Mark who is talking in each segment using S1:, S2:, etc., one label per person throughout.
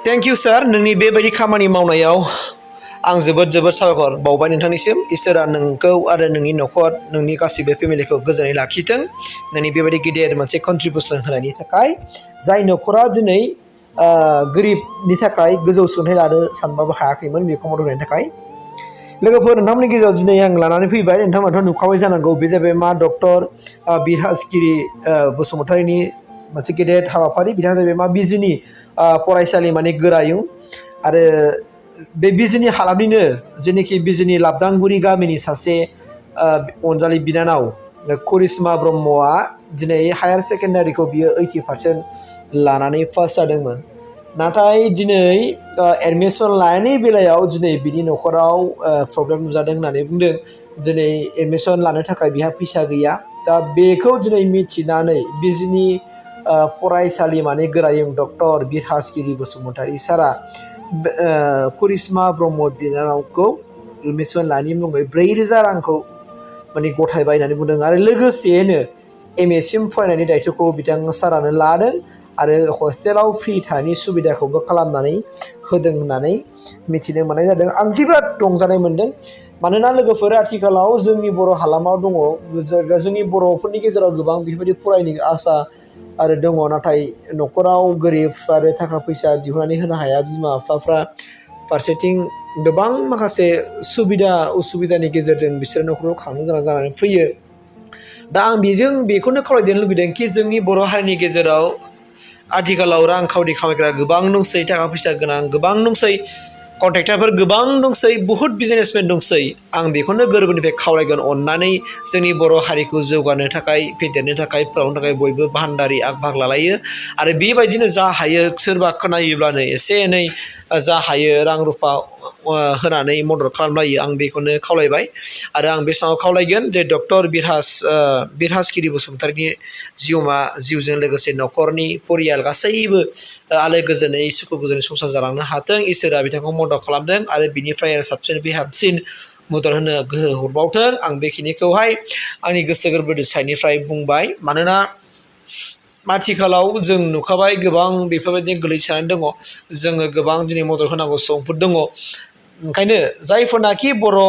S1: thank you सार नोंनि बेबायदि खामानि मावनायाव आं जोबोद साबायखर बावबाय नोंथांनिसिम इसोरा नोंखौ आरो नोंनि न'खर नोंनि गासिबो फेमिलिखौ गोजोनै लाखिथों नोंनि बेबायदि गिदिर मोनसे कन्ट्रिबिउसन होनायनि थाखाय जाय न'खरा दिनै गोरिबनि थाखाय गोजौ सोलोंथाइ लानो सानबाबो हायाखैमोन बेखौ मदद होनायनि थाखाय लोगोफोर नोंथांमोननि गेजेराव दिनै आं लानानै फैबाय नोंथांमोनाथ' नुखाबाय जानांगौ बे जाबाय मा डक्टर बिरहासगिरि बसुमतारीनि मोनसे गेदेर हाबाफारि बिथाङा जाबाय मा बिजिनि फरायसालिमानि गोरायुं आरो बे बिजिनि हालामनिनो जेनेखि बिजिनि लाबदांगुरि गामिनि सासे अनजालि बिनानाव करिश्मा ब्रह्मआ दिनै हायार सेकेन्डारिखौ बियो 80% लानानै पास जादोंमोन नाथाय दिनै एडमिसन लानायनि बेलायाव दिनै बिनि न'खराव प्रब्लेम नुजादों होननानै बुंदों दिनै एडमिसन लानो थाखाय बिहा फैसा गैया दा बेखौ दिनै मिथिनानै बिजिनि फरायसालिमानि गोरायुं डक्टर बिरहासगिरि बसुमतारी सारा करिश्मा ब्रह्म बिनानावखौ एडमिसन लानायनि मुङै 4,000 रांखौ माने गथायबाय होननानै बुंदों आरो लोगोसेनो MA सिम फरायनायनि दायथ'खौ बिथां सारानो लादों आरो हस्टेलाव फ्रि थानायनि सुबिदाखौबो खालामनानै होदों होननानै मिथिनो मोननाय जादों आं जोबोद रंजानाय मोनदों मानोना लोगोफोर आथिखालाव जोंनि बर' हालामाव दङ जोंनि बर'फोरनि गेजेराव गोबां बेफोरबायदि फरायनो आसा आरो दङ नाथाय न'खराव गोरिब आरो थाखा फैसा दिहुननानै होनो हाया बिमा बिफाफ्रा फारसेथिं गोबां माखासे सुबिदा उसुबिदानि गेजेरजों बिसोर न'खराव खांनो गोनां जानानै फैयो दा आं बेखौनो खावलायनो लुबैदों कि जोंनि बर' हारिनि गेजेराव आथिखालाव रांखावरि खामायग्रा गोबां दंसै थाखा फैसा गोनां गोबां दंसै कन्ट्रेक्टरफोर गोबां दंसै बहुत बिजनेसमेन दंसै आं बेखौनो गोरबोनिफ्राय खावलायगोन अननानै जोंनि बर' हारिखौ जौगानो थाखाय फेदेरनो थाखाय फोलावनो थाखाय बयबो भान्दारि आग भाग लालायो आरो बेबायदिनो जा हायो सोरबा खोनायोब्लानो एसे एनै जा हायो रां रुफा होनानै मदद खालामलायो आं बेखौनो खावलायबाय आरो आं बे समाव खावलायगोन जे डक्टर बिरहासगिरि बसुमतारीनि जिउजों लोगोसे न'खरनि परियाल गासैबो आलो गोजोनै सुखु गोजोनै संसार जालांनो हाथों इसोरा बिथांखौ मदद खालामदों आरो बिनिफ्राय साबसिन हामसिन मदद होनो गोहो हरबावथों आं बेखिनिखौहाय आंनि गोसो गोरबो साइडनिफ्राय बुंबाय मानोना आथिखालाव जों नुखाबाय गोबां बेफोरबायदि गोलैसोनानै दङ जोङो गोबां दिनै मदद होनांगौ सुबुंफोर दङ ओंखायनो जायफोरनाखि बर'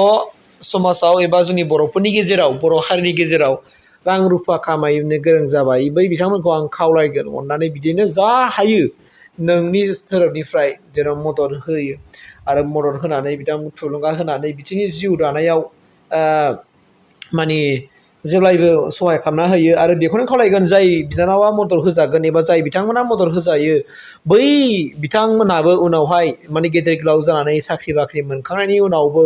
S1: समाजाव एबा जोंनि बर'फोरनि गेजेराव बर' हारिनि गेजेराव रां रुफा खामायनो गोरों जाबाय बै बिथांमोनखौ आं खावलायगोन अननानै बिदिनो जा हायो नोंनि धोरोमनिफ्राय जेन मदद होयो आरो मदद होनानै बिथांमोन थुलुंगा होनानै बिथिंनि जिउ दानायाव माने जेब्लायबो सहाय खालामना होयो आरो बेखौनो खावलायगोन जाय बिनानावा मदद होजागोन एबा जाय बिथांमोना मदद होजायो बै बिथांमोनाबो उनावहाय माने गेदेर गोलाव जानानै साख्रि बाख्रि मोनखांनायनि उनावबो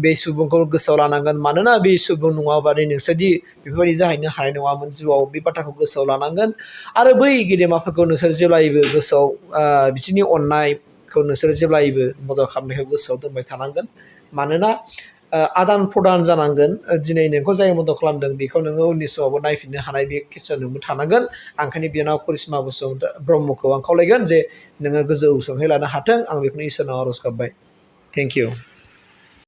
S1: बे सुबुंखौ गोसोआव लानांगोन मानोना बे सुबुं नङाबानो नोंसोरदि बेफोरबायदि जाहैनो हानाय नङामोन जिउआव बे बाथ्राखौ गोसोआव लानांगोन आरो बै गेदेमाफोरखौ नोंसोर जेब्लायबो गोसोआव बिसोरनि अननायखौ नोंसोर जेब्लायबो मदद खालामनायखौ गोसोआव दोनबाय थानांगोन मानोना आदान प्रदान जानांगोन दिनै नोंखौ जाय मदद खालामदों बेखौ नोङो उननि समावबो नायफिननो हानाय बे केसा नोंबो थानांगोन ओंखायनो बिनानाव करिश्मा ब्रह्मखौ आं खावलायगोन जे नोङो गोजौ सोलोंथाइ लानो हाथों आं बेखौनो इसोरनाव आर'ज गाबबाय थेंक इउ